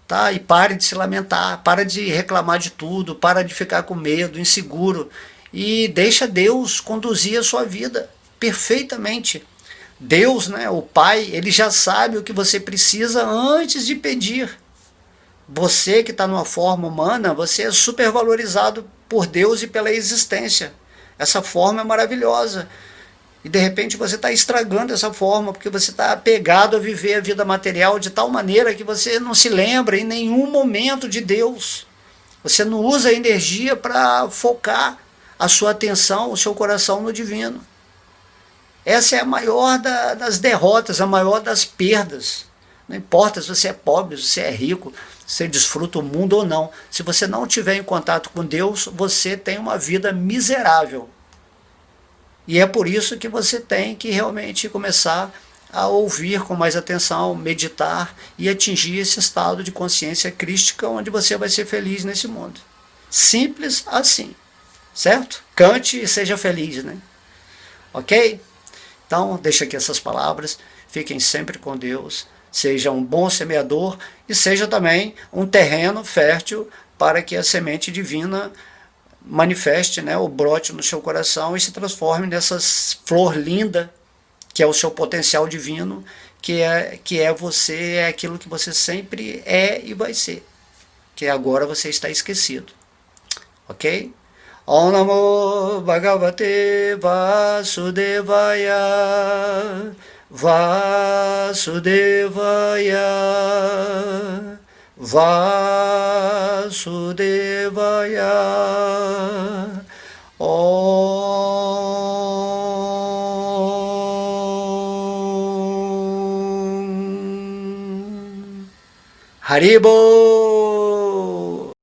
tá? E pare de se lamentar, para de reclamar de tudo, para de ficar com medo, inseguro, e deixa Deus conduzir a sua vida perfeitamente. Deus, né, o Pai, ele já sabe o que você precisa antes de pedir. Você que está numa forma humana, você é supervalorizado por Deus e pela existência. Essa forma é maravilhosa. E de repente você está estragando essa forma, porque você está apegado a viver a vida material de tal maneira que você não se lembra em nenhum momento de Deus. Você não usa a energia para focar a sua atenção, o seu coração no divino. Essa é a maior das derrotas, a maior das perdas. Não importa se você é pobre, se você é rico, se você desfruta o mundo ou não. Se você não estiver em contato com Deus, você tem uma vida miserável. E é por isso que você tem que realmente começar a ouvir com mais atenção, meditar e atingir esse estado de consciência crística onde você vai ser feliz nesse mundo. Simples assim, certo? Cante e seja feliz, né? Ok? Então, deixa aqui essas palavras, fiquem sempre com Deus, seja um bom semeador e seja também um terreno fértil para que a semente divina manifeste, né, ou brote no seu coração e se transforme nessa flor linda, que é o seu potencial divino, que é você, é aquilo que você sempre é e vai ser, que agora você está esquecido. Ok? Om Namo Bhagavate Vasudevaya Vasudevaya Vasudevaya Om Haribo.